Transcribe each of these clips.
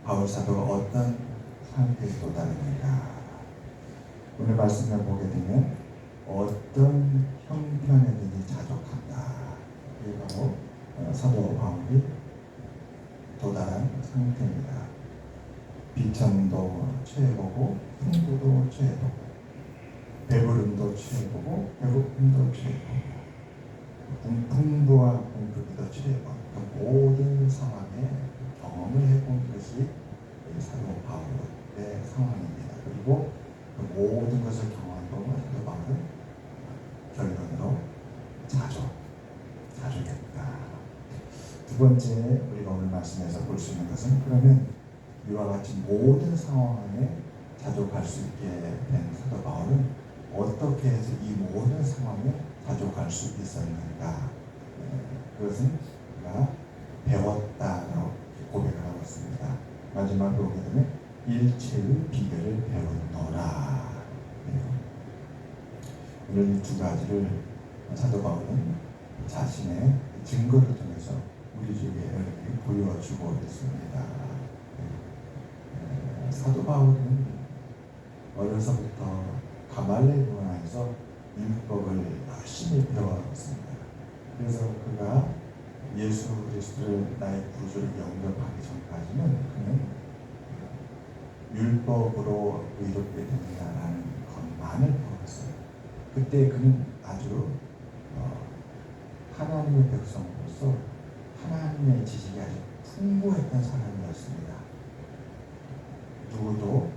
바울 사도가 어떤 상태에 도달했는가? 오늘 말씀을 보게 되면 어떤 형편에든지 자족한다. 이게 바로 사도 바울이 도달한 상태입니다. 비천도 취해보고 풍부도 취해보고 배부름도 취해보고 배고픔도 취해보고 풍부와 공급도 취해보고 모든 상황에 경험을 해본 것이 사도 바울의 상황입니다. 그리고 그 모든 것을 경험한 사도 바울은 결론으로 자족했다. 두 번째 우리가 오늘 말씀에서 볼 수 있는 것은 그러면 이와 같이 모든 상황에 자족할 수 있게 된 사도 바울은 어떻게 해서 이 모든 상황에 자족할 수 있었는가? 그것은 우리가 배웠다라고 고백을 하고 있습니다. 마지막으로 보게 되면 일체의 비결을 배웠노라. 오늘 이 두 가지를 사도 바울은 자신의 증거를 통해서 우리에게 보여주고 있습니다. 사도 바울은 어려서부터 가말리엘 문화에서 율법을 열심히 배워왔습니다. 그래서 그가 예수 그리스도를 나의 구주를 영접하기 전까지는 그는 율법으로 의롭게 된다라는 것만을 배웠어요. 그때 그는 아주 하나님의 백성으로서 하나님의 지식이 아주 풍부했던 사람이었습니다. 누구도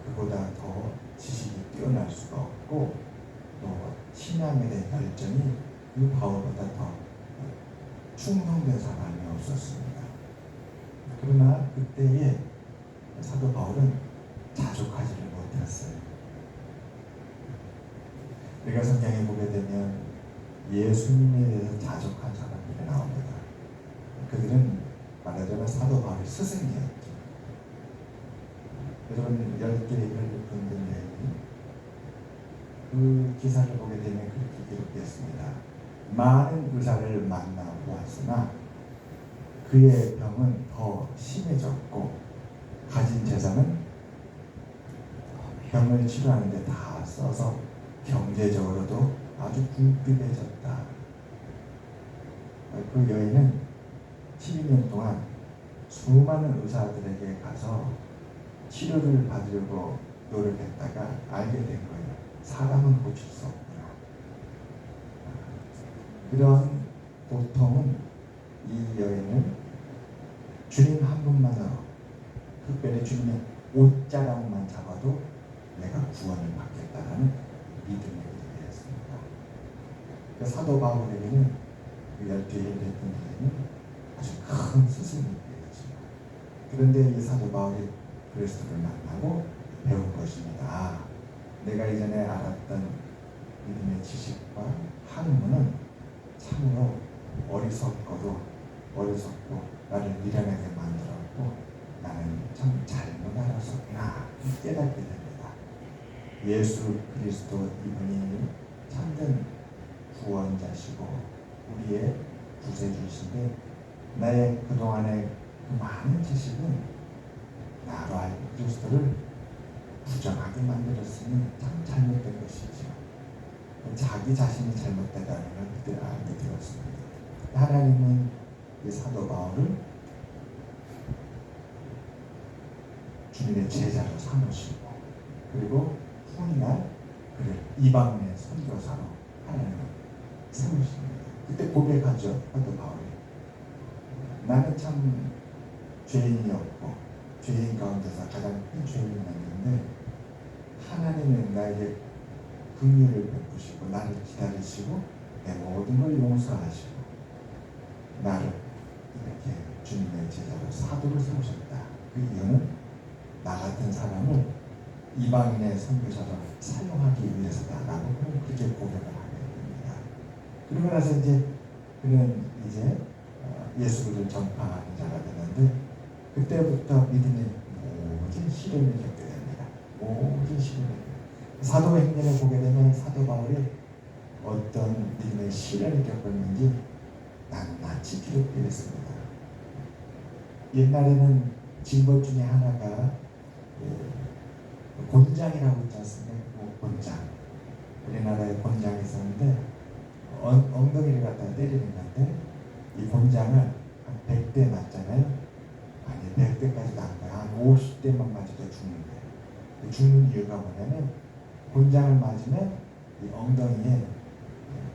그보다 더 지식이 뛰어날 수가 없고 또 신앙에 대한 열정이 그 바울보다 더 충성된 사람이 없었습니다. 그러나 그때에 사도 바울은 자족하지를 못했어요. 우리가 성경에 보게 되면 예수님에 대해서 자족한 사람들이 나옵니다. 그들은 말하자면 사도 바울의 스승이었죠. 여러분 10개의 혈육분들 여인이 그 기사를 보게 되면 그렇게 기록되었습니다. 많은 의사를 만나보았으나 그의 병은 더 심해졌고 가진 재산은 병을 치료하는 데 다 써서 경제적으로도 아주 궁핍해졌다. 그 여인은 12년 동안 수많은 의사들에게 가서 치료를 받으려고 노력했다가 알게 된 거예요. 사람은 고칠 수 없구나. 그런 고통은 이 여인은 주님 한 분만으로, 특별히 주님의 옷자락만 잡아도 내가 구원을 받겠다라는 믿음의 기도였습니다. 그 사도 바울에게는 그 12일 됐던 여인은 아주 큰 스승이 되었죠. 그런데 이 사도 바울이 그리스도를 만나고 배운 것입니다. 내가 이전에 알았던 믿음의 지식과 학문은 참으로 어리석고 나를 미련하게 만들었고 나는 참 잘못 알았었구나 깨닫게 됩니다. 예수 그리스도 이분이 참된 구원자시고 우리의 구세주신데 나의 그동안의 그 많은 지식은 나로 알고 그리스도를 부정하게 만들었으니 참 잘못된 것이죠. 자기 자신이 잘못되다는 걸 그때 알게 되었습니다. 하나님은 이 사도 바울을 주님의 제자로 삼으시고 그리고 훗날 그를 이방인의 선교사로 하나님은 세우십니다. 그때 고백하죠. 사도 바울이 나는 참 죄인이었고 죄인 가운데서 가장 큰 죄인이었는데 하나님은 나에게 긍휼을 베푸시고 나를 기다리시고 내 모든 걸 용서하시고 나를 이렇게 주님의 제자로 사도를 세우셨다. 그 이유는 나 같은 사람을 이방인의 선교사로 사용하기 위해서다라고 그렇게 고백을 하게 됩니다. 그러고 나서 그는 예수를 전파하는 자가 되는데 그때부터 믿음의 모든 시련을 겪게 됩니다. 모든 시련을. 사도행전을 보게 되면 사도 바울이 어떤 믿음의 시련을 겪었는지 낱낱이 기록되어 있습니다. 옛날에는 징벌 중에 하나가 곤장이라고 있지 않습니까? 곤장. 우리나라에 곤장이 있었는데 엉덩이를 갖다가 때리는 건데 이 곤장을 한 100대 맞잖아요. 아니 100대까지도 안 가요. 한 50대만 맞아도 죽는 거예요. 죽는 이유가 뭐냐면 곤장을 맞으면 이 엉덩이에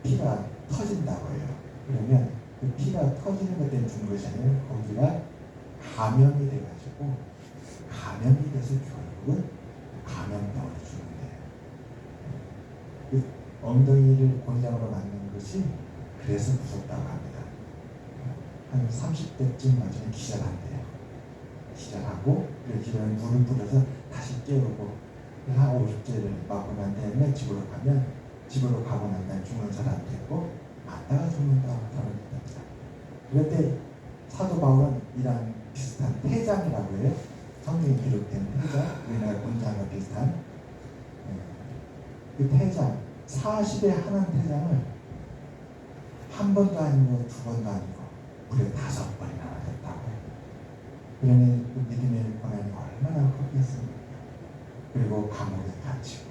피가 터진다고 해요. 그러면 그 피가 터지는 것 때문에 죽는 것이 아니라 거기가 감염이 돼가지고 감염이 돼서 결국은 감염병으로 죽는 거예요. 그 엉덩이를 곤장으로 맞는 것이 그래서 무섭다고 합니다. 한 30대쯤 맞으면 기절한대요. 기절하고 기절하면 물을 뿌려서 다시 깨우고 한 50대를 맞고 난 다음에 집으로 가고 난 다음에 죽는 사람도 있고 맞다가 죽는다고 합니다. 그런데 사도 바울은 이런 비슷한 태장이라고 해요. 성경에 기록된 태장, 우리나라 곤장과 비슷한 그 태장, 40에 하는 태장을 한 번도 아니고 두 번도 아니고 무려 5번이나 맞았다고 해요. 그러니 그 믿음의 고난이 얼마나 컸겠습니까? 그리고 감옥에 갇히고.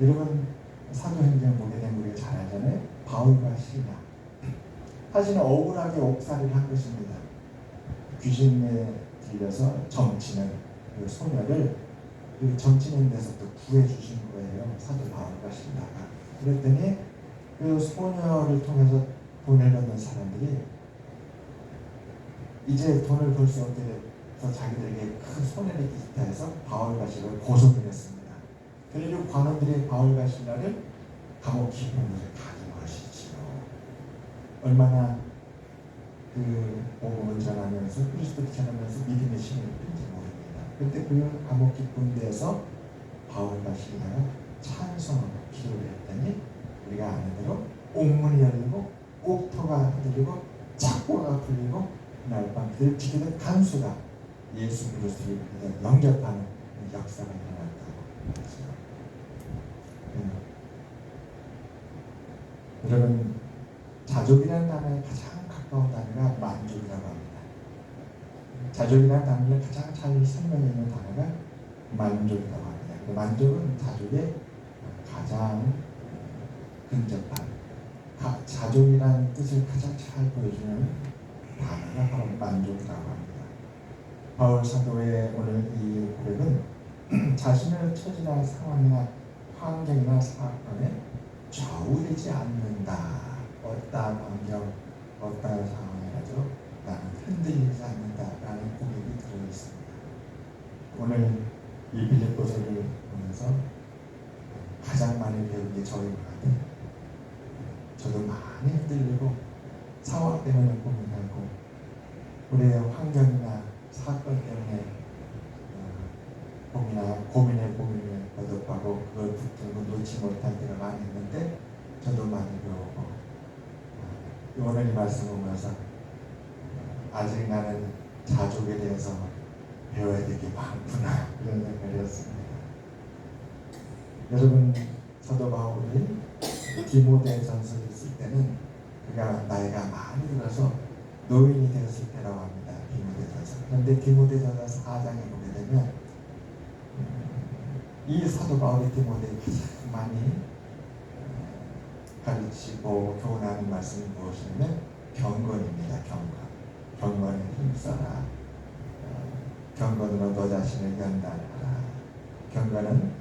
여러분 사도행전 보게 되면 우리가 잘 알잖아요. 바울과 시라. 사실은 억울하게 옥살이를 한 것입니다. 귀신에 들려서 점치는 그 소녀를 그 점치는 데서부터 구해주신 거예요. 사도 바울과 시라가. 그랬더니 그 소녀를 통해서 돈을 받는 사람들이 이제 돈을 벌 수 없게 돼서 자기들에게 큰 손해를 끼치다 해서 바울과 시라를 고소를 했습니다. 그리고 관원들이 바울과 시라를 감옥 깊은 곳에 가둔 것이지요. 얼마나 그 복음을 전하면서 그리스도를 전하면서 믿음의 힘을 끈지 모릅니다. 그때 그 감옥 깊은 데에서 바울과 시라가 찬송하고 기도를 했더니 우리가 아는 대로 옥문이 열리고 옥토가 흔들리고 착고가 풀리고 그날 밤 그들 지키던 간수가 예수 그리스도를 영접하는 역사가 일어났다고 했죠. 여러분 자족이라는 단어에 가장 가까운 단어가 만족이라고 합니다. 자족이라는 단어를 가장 잘 설명해 있는 단어가 만족이라고 합니다. 만족은 자족의 가장 근접한 자족이라는 뜻을 가장 잘 보여주는 단어가 바로 만족이라고 합니다. 바울 사도의 오늘 이 고백은 자신의 처지나 상황이나 환경이나 사건에 좌우되지 않는다. 어떠한 환경, 어떠한 상황이라도 나는 흔들리지 않는다라는 고백이 들어있습니다. 오늘 이 빌립보서를 보면서 가장 많이 배운 게 저인 것 같아요. 저도 많이 흔들리고 상황 때문에 고민하고 우리의 환경이나 사건 때문에 고민에 거듭하고 그걸 붙들고 놓지 못할 때가 많이 있는데 저도 많이 배우고 오늘 이 말씀을 보면서 아직 나는 자족에 대해서 배워야 될 게 많구나 그런 생각을 했습니다. 여러분 사도 바울이 디모데 전서를 쓸 때는 그가 나이가 많이 들어서 노인이 되었을 때라고 합니다. 디모데전서. 그런데 디모데전서 4장에 보게 되면 이 사도 바울이 디모데에 가장 많이 가르치고 교훈하는 말씀이 무엇이냐면 경건입니다. 경건에 힘써라. 경건으로 너 자신을 연단하라. 경건은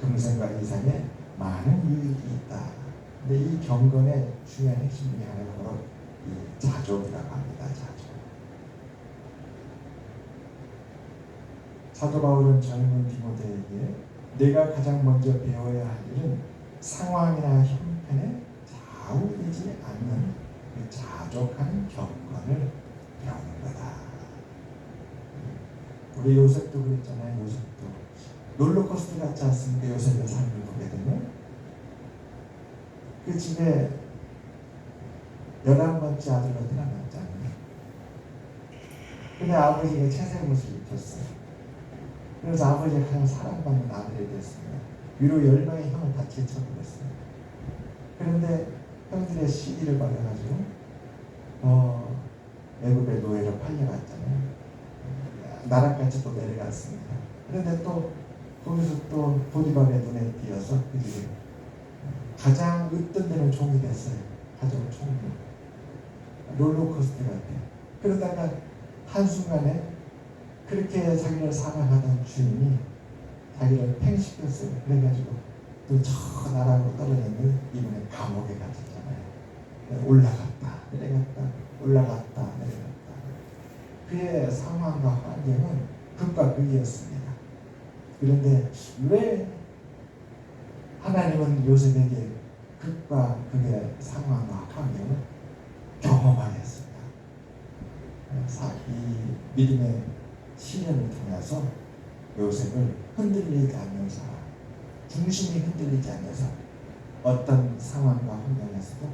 금생과 이상의 많은 유익이 있다. 근데 이 경건의 중요한 핵심 중에 하나가 바로 이 자족이라고 합니다. 자족. 사도 바울은 젊은 디모데에게 내가 가장 먼저 배워야 할 일은 상황이나 형편에 좌우되지 않는 그 자족한 경건을 배우는 거다. 우리 요셉도 그랬잖아요. 요셉도 롤러코스터 같지 않습니까? 요셉의 삶을 보게 되면 그 집에 11번째 아들로 태어났잖아요. 근데 아버지가 채색옷을 입혔어요. 그래서 아버지가 가장 사랑받는 아들이 됐습니다. 위로 10명의 형을 다 제쳐버렸어요. 그런데 형들의 시기를 받아가지고 애굽의 노예로 팔려갔잖아요. 나락까지 또 내려갔습니다. 그런데 또 거기서 또 보디발의 눈에 띄어서 그들이 가장 으뜸 되는 종이 됐어요. 가장 총리. 롤러코스터 같아. 그러다가 한순간에 그렇게 자기를 사랑하던 주인이 자기를 팽시켰어요. 그래가지고 또 저 나라로 떨어졌는 이번에 감옥에 갇혔잖아요. 올라갔다 내려갔다 올라갔다 내려갔다. 그의 상황과 환경은 극과 극이었습니다. 그런데 왜 하나님은 요셉에게 극과 극의 상황과 환경을 경험하게 했습니다. 이 믿음의 시련을 통해서 요셉을 흔들리지 않는 사람, 중심이 흔들리지 않아서 어떤 상황과 환경에서도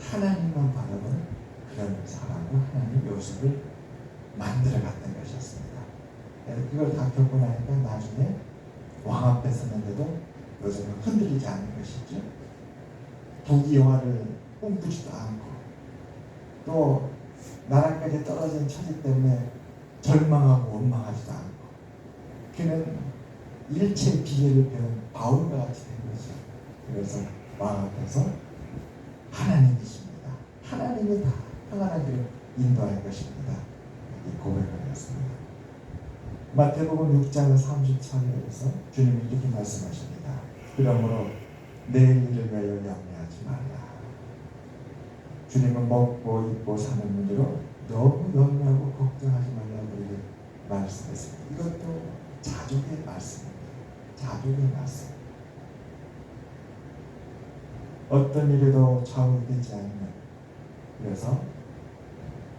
하나님만 바라보는 그런 사람으로 하나님 요셉을 만들어갔던 것이었습니다. 그걸 다 겪고 나니까 나중에 왕 앞에 섰는데도 요셉은 흔들리지 않는 것이죠. 부귀영화를 꿈꾸지도 않고 또 나라까지 떨어진 처지 때문에 절망하고 원망하지도 않고 그는 일체 비결을 배운 바울과 같이 된 거죠. 그래서 왕 앞에서 하나님이십니다. 하나님이 다 평안한 길을 인도할 것입니다. 이 고백을 했습니다. 마태복음 6장 30절에서 주님이 이렇게 말씀하십니다. 그러므로 내일 일을 위하여 염려하지 말라. 주님은 먹고 입고 사는 문제로 너무 염려하고 걱정하지 말라고 우리에게 말씀했습니다. 이것도 자족의 말씀입니다. 자족의 말씀. 어떤 일에도 좌우되지 않는. 그래서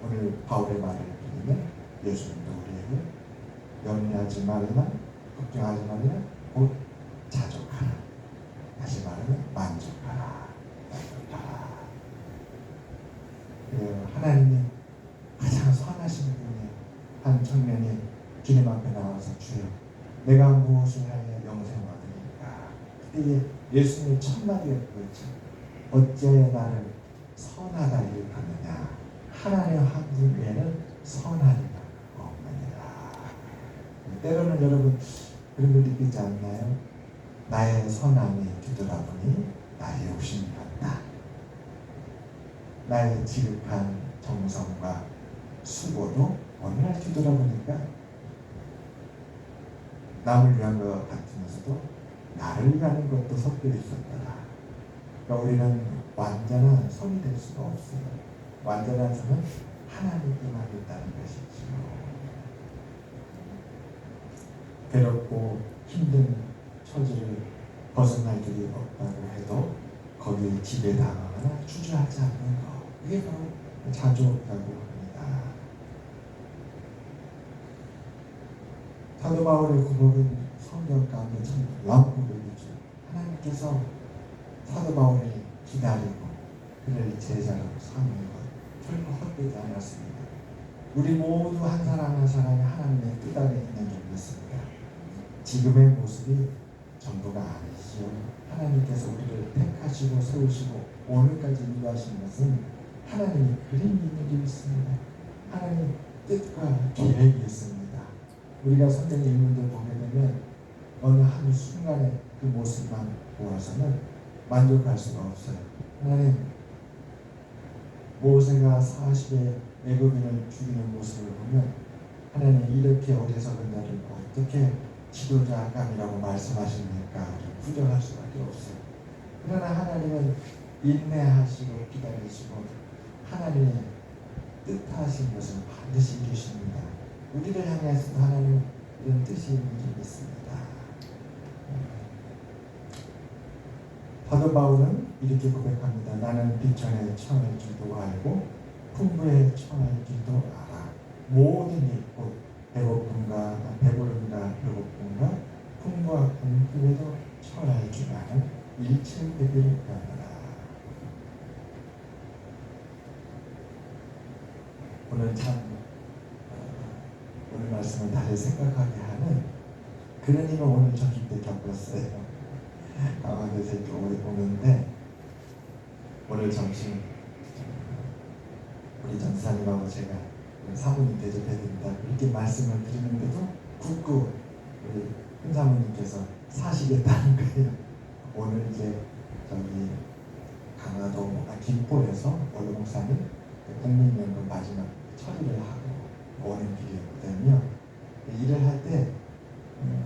오늘 바울의 말을 들으면 예수님도 우리에게 염려하지 말라, 걱정하지 말라, 곧 자족하라. 다시 말하면 만족하라. 만족하라. 하나님이 가장 선하신 분이 한 청년이 주님 앞에 나와서 주여 내가 무엇을 하여 영생을 얻으리까. 그때 예수님이 첫 마디가 그거죠. 어찌하여 나를 선하다 일컫느냐. 하나님 한 분 외에는 선한 이가 없느니라. 때로는 여러분 그런 걸 느끼지 않나요? 나의 선함이 뒤돌아보니 나의 욕심이 같다. 나의 지극한 정성과 수고도 어느 날 뒤돌아보니까 남을 위한 것 같으면서도 나를 위하는 것도 섞여 있었더라. 그러니까 우리는 완전한 선이 될 수가 없어요. 완전한 선은 하나님께만 있다는 것이죠. 괴롭고 힘든 처지를 벗어날 길이 없다고 해도 거기에 지배당하거나 주저하지 않는 것, 이게 바로 자족이라고 합니다. 사도 바울의 고백은 성경 가운데 참 놀라운 고백이죠. 하나님께서 사도 바울을 기다리고 그를 제자로 삼는 것 결코 헛되지 않았습니다. 우리 모두 한 사람 한 사람이 하나님의 뜻 안에 있는 줄 믿습니다. 지금의 모습이 전부가 아니지요. 하나님께서 우리를 택하시고 세우시고 오늘까지 인도하신 것은 하나님의 그림이 있는 줄 믿습니다. 하나님 뜻과 계획이 있습니다. 우리가 성경 인물들 보게 되면 어느 한 순간에 그 모습만 보아서는 만족할 수가 없어요. 하나님 모세가 40의 애굽인을 죽이는 모습을 보면 하나님 이렇게 어리석은 자를 어떻게 지도자감이라고 말씀하십니까? 부정할 수밖에 없어요. 그러나 하나님은 인내하시고 기다리시고 하나님의 뜻하신 것을 반드시 이루십니다. 우리를 향해서도 하나님 이런 뜻이 있는 줄 믿습니다. 사도 바울은 이렇게 고백합니다. 나는 빚전에 처할 줄도 알고 풍부에 처할 줄도 알아. 모든 일, 곧 배고픔과 배부름과 배고픔과 풍부와 궁핍에도 처할 줄 아는 일체되기를 바라라. 오늘 참 오늘 말씀을 다시 생각하게 하는 그런 일을 오늘 저기 때 겪었어요. 강화도에서 이렇게 오는데 오늘 점심 우리 전사님하고 제가 사모님 대접해야 된다 그렇게 말씀을 드리는데도 굳고 우리 큰 사모님께서 사시겠다는 거예요. 오늘 이제 저기 강화도 김포에서 원로 목사님 국민연금 마지막 처리를 하고 오는 길이었거든요. 일을 할 때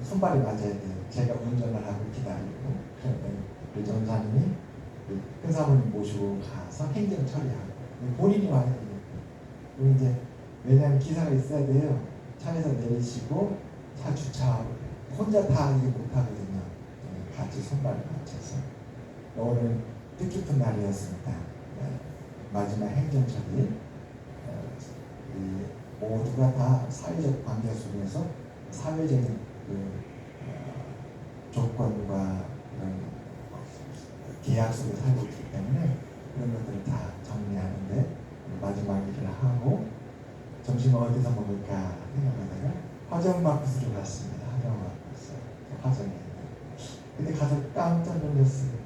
손발이 맞아야 돼요. 제가 운전을 하고 기다리고 그 전사님이 큰 사모님 모시고 가서 행정 처리하고 본인이 와야 되니까. 그리고 이제 왜냐하면 기사가 있어야 돼요. 차에서 내리시고 차 주차하고 혼자 다 이게 못하거든요. 같이 손발을 맞춰서. 오늘 뜻깊은 날이었습니다. 마지막 행정 처리. 모두가 다 사회적 관계 속에서 사회적인 조건과 계약 속에 살고 있기 때문에 그런 것들을 다 정리하는데 마지막 일을 하고 점심을 어디서 먹을까 생각하다가 화정마켓으로 갔습니다. 화정마켓 화정에. 근데 가서 깜짝 놀랐어요.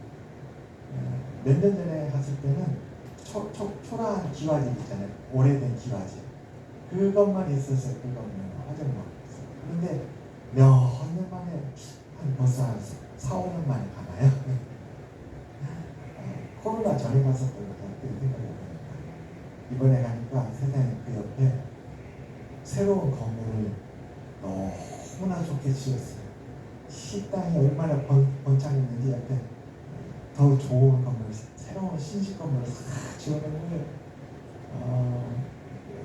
몇 년 전에 갔을 때는 초라한 기와집 있잖아요. 오래된 기와집. 그것만 있었어요. 그것만 화정마켓. 그런데 몇 년 만에 벌써 한 4, 5년 만에 가나요? 코로나 전에 갔었던 것 같아요. 생각해보니까 이번에 가니까 세상에 그 옆에 새로운 건물을 너무나 좋게 지었어요. 식당이 얼마나 번창했는지 옆에 더 좋은 건물, 새로운 신식 건물을 싹 지어놓은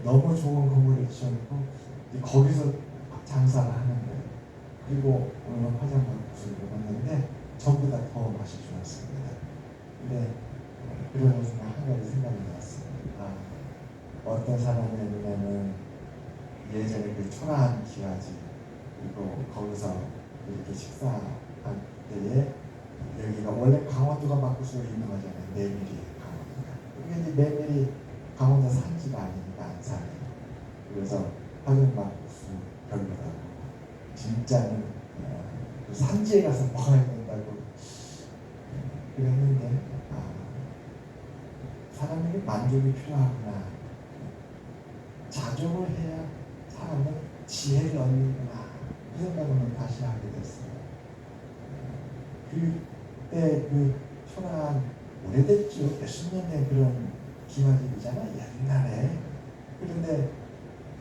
너무 좋은 건물을 지어놓고 거기서 장사를 하는 거예요. 그리고 오늘 화장품을 먹었는데 전부 다 더 맛이 좋았습니다. 근데 그러는 순간 한 가지 생각이 났습니다. 어떤 사람의 눈에는 예전에 그 초라한 기와집 그리고 거기서 이렇게 식사할 때에 여기가 원래 강원도가 맡고 쓰고 있는 거잖아요. 메밀이 강원도가. 그게 이제 메밀이 강원도 산지가 아니니까 안산이에요. 그래서 화정막국수 별로라고. 진짜는 산지에 가서 먹어야 된다고 그랬는데 사람에게 만족이 필요하구나. 자족을 해야 사람은 지혜를 얻는구나. 그 생각을 다시 하게 됐어요. 그때 그 초라한 오래됐죠. 몇십 년 된 그런 기와집이잖아요. 옛날에. 그런데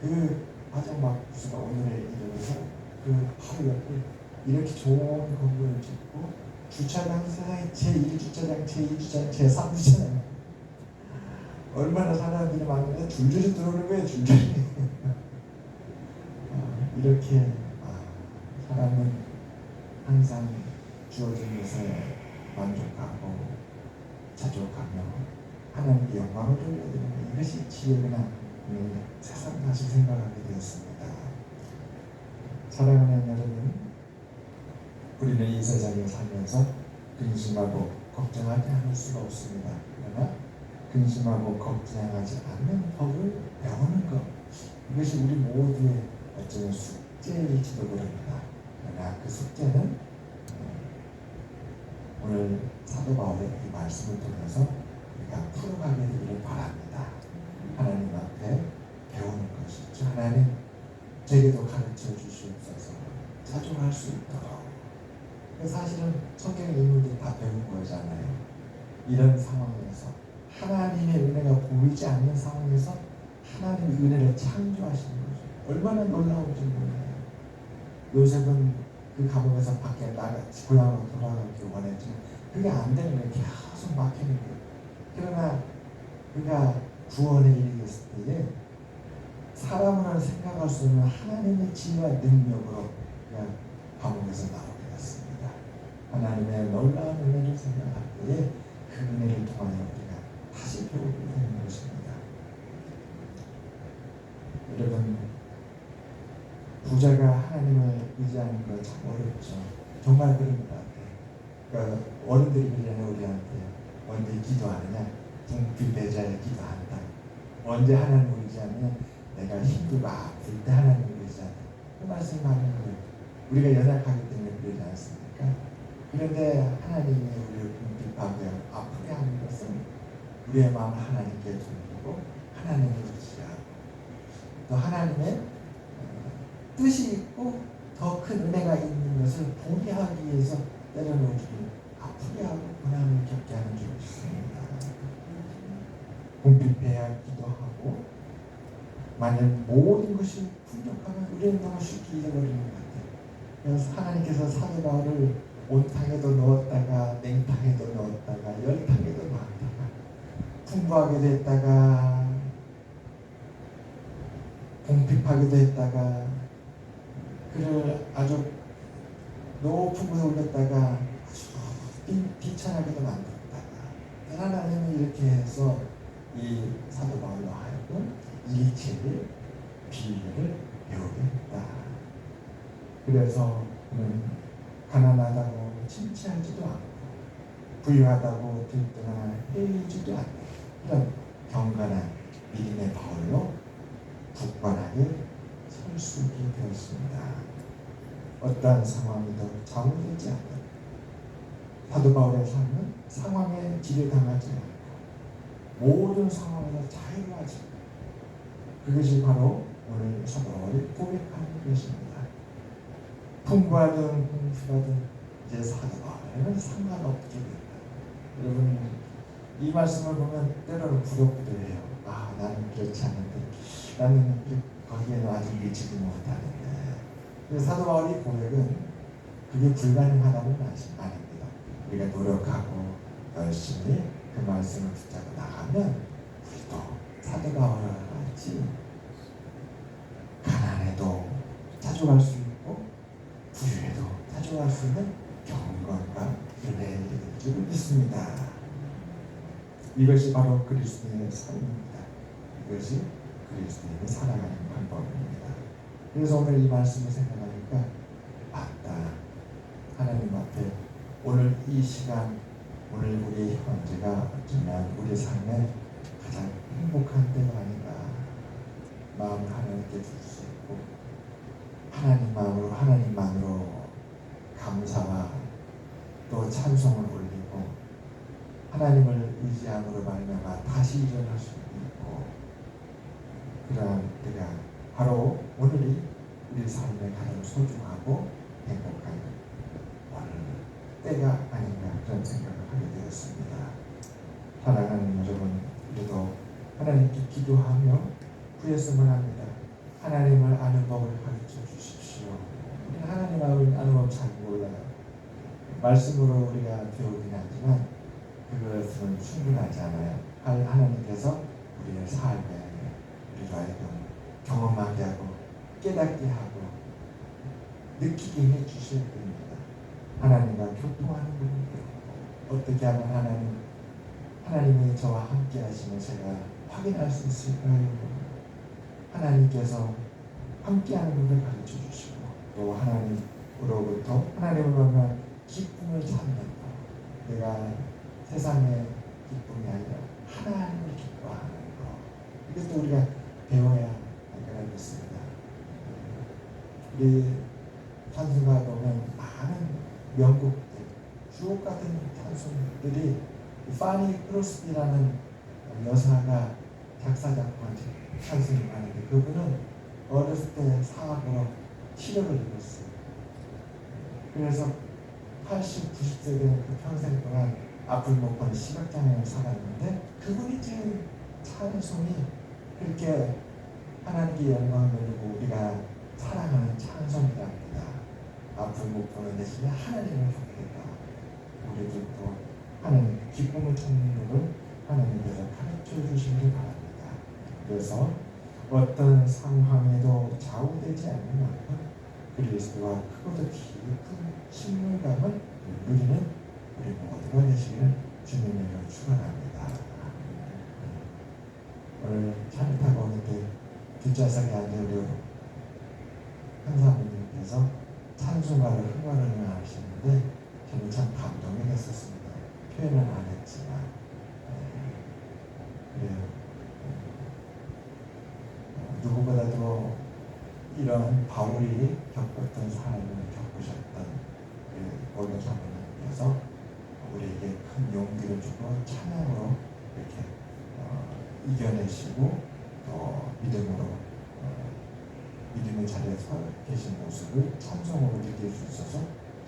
그 화정막국수가 오늘에 이르러서 그 바로 옆에 이렇게 좋은 건물을 짓고 주차장 세상에 제1주차장, 제2주차장, 제3주차장 얼마나 사람들이 많은데 줄줄이 들어오는 거예요. 줄줄이. 이렇게 사람은 항상 주어진 것에 만족하고 자족하며 하나님께 영광을 돌려드리는 이것이 지혜구나. 세상 다시 생각하게 되었습니다. 사랑하는 여러분, 우리는 이 세상에 살면서 근심하고 걱정하지 않을 수가 없습니다. 그러나 근심하고 걱정하지 않는 법을 배우는 것, 이것이 우리 모두의 어쩌면 숙제일지도 모릅니다. 그러나 그 숙제는 오늘 사도 바울의 이 말씀을 통해서 우리가 풀어가게 되기를 바랍니다. 하나님 앞에 배우는 것이죠. 하나님 제게도 가르쳐 주시옵소서. 자족할 수 있도록. 사실은 성경 인물들이 다 배운 거잖아요. 이런 상황에서 하나님의 은혜가 보이지 않는 상황에서 하나님의 은혜를 창조하시는 거죠. 얼마나 놀라운지 몰라요. 요셉은 그 감옥에서 밖에 고향으로 돌아가기 원했지만 그게 안 되는 거예요. 계속 막히는 거예요. 그러나 그가 구원에 이르렀을 때에 사람으로는 생각할 수 없는 하나님의 지혜와 능력으로 그가 감옥에서 나오게 됐습니다. 하나님의 놀라운 은혜를 생각할 때에 그 은혜를 통하여 우리가 다시 배우게 되는 것입니다. 여러분, 부자가 하나님을 의지하는 거 참 어렵죠. 정말 그런 것 같아요. 그러니까 어른들이 그러잖아요. 우리한테 언제 기도하느냐? 분필대자에 기도한다. 언제 하나님을 의지하면 내가 힘들고 아플 때 하나님을 의지한다. 그 말씀이 맞는 거예요. 우리가 연약하기 때문에 그러지 않습니까? 그런데 하나님이 우리를 궁핍하고 아프게 하는 것은 우리의 마음을 하나님께 돌리고 하나님을 의지하고 또 하나님의 뜻이 있고 더 큰 은혜가 있는 것을 보게 하기 위해서 때로는 우리를 아프게 하고 고난을 겪게 하는 줄이 있습니다. 궁핍해야 기도하고 만약 모든 것이 풍족하면 우리는 너무 쉽게 잊어버리는 것 같아요. 그래서 하나님께서 사도 바울을 온탕에도 넣었다가 냉탕에도 넣었다가 열탕에도 넣었다가 풍부하게도 했다가 궁핍하게도 했다가 그를 아주 높은 곳에 올렸다가 아주 비천하게도 만들었다가 하나님은 이렇게 해서 이 사도 바울로 하여금 일체를 비밀을 배우게 했다. 그래서 그는 가난하다고 침체하지도 않고 부유하다고 들떠나 헤이지도 않고 이런 경건한 믿음의 바울로 굳건하게 설 수 있게 되었습니다. 어떠한 상황이도 좌우되지 않는 사도 바울의 삶은 상황에 지배당하지 않고 모든 상황에서 자유하지, 그것이 바로 오늘 사도 바울이 고백하는 것입니다. 풍부하든 궁핍하든 이제 사도 바울에는 상관없게 된다. 여러분 이 말씀을 보면 때로는 부럽기도 해요. 아, 나는 그렇지 않은데, 나는 거기에는 아직 미치지 못하는데. 사도 바울의 고백은 그게 불가능하다는 말씀 아닙니다. 우리가 노력하고 열심히 그 말씀을 붙잡고 나가면 우리도 사도 바울과 같이 가난해도 자족할 수 있고 부유해도 자족할 수 있는 경건과 은혜에 이를 줄 믿습니다. 이것이 바로 그리스도인의 삶입니다. 이것이 그리스도인이 살아가는 방법입니다. 그래서 오늘 이 말씀을 생각하니까 맞다. 하나님 앞에 오늘 이 시간, 오늘 우리 현재가 어쩌면 우리 삶의 가장 행복한 때가 아닌가. 마음을 하나님께 줄 수 있고 하나님 마음으로, 하나님만으로 감사와 또 찬송을 올리고 하나님을 의지함으로 말미암아 다시 일어날 수 있고 그러한 때가 바로 오늘이 우리 삶의 가장 소중하고 행복한 오늘 때가 아닌가 그런 생각을 하게 되었습니다. 사랑하는 여러분, 우리도 하나님께 기도하며 구했으면 합니다. 하나님을 아는 법을 가르쳐 주십시오. 우리는 하나님을 아는 법 잘 몰라요. 말씀으로 우리가 배우긴 하지만 그것은 충분하지 않아요. 하나님께서 우리의 삶에 우리로 하여금 경험하게 하고 깨닫게 하고 느끼게 해주실 겁니다. 하나님과 교통하는 분이고 어떻게 하면 하나님이 저와 함께 하시면 제가 확인할 수 있을까요? 하나님께서 함께하는 분을 가르쳐 주시고 또 하나님으로부터 하나님을 보면 기쁨을 찾는 것, 내가 세상의 기쁨이 아니라 하나님을 기뻐하는 것, 이것도 우리가 배워야 할 거라 믿습니다. 우리 찬송가 보면 많은 명곡들, 주옥 같은 찬송들이 파니 크로스비라는 여사가 작사 작곡한 찬송이 많은데 그분은 어렸을 때 사고로 치료를 입었어요. 그래서 80, 90세 된 그 평생 동안 앞을 못 보는 시각장애를 살았는데 그분이 지은 찬송이 그렇게 하나님께 영광을 돌리고 우리가 사랑하는 찬송이랍니다. 앞을 못 보는 대신에 하나님을 보겠다. 우리들도 하나님 기쁨을 찾는 것을 하나님께서 가르쳐 주시기를 바랍니다. 그래서 어떤 상황에도 좌우되지 않는 만큼 그리스도와 크고도 깊은 신물감을 누리는 우리 모두가 되시기를 주님으로 축원합니다. 오늘 차를 타고 오는데 뒷좌석에 앉은 우리 한사모님께서 찬송가를 흥얼흥얼 하시는데 저는 참 감동이 됐었습니다. 표현은 안 했지만 그래요. 누구보다도 이런 바울이 겪었던 삶을 겪으셨던 그 오늘 사모님께서 우리에게 큰 용기를 주고 찬양으로 이렇게 이겨내시고 또 믿음으로 믿음의 자리에 서 계신 모습을 찬송으로 느낄 수 있어서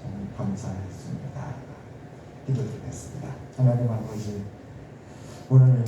정말 감사했습니다. 기도드리겠습니다. 하나님 아버지, 오늘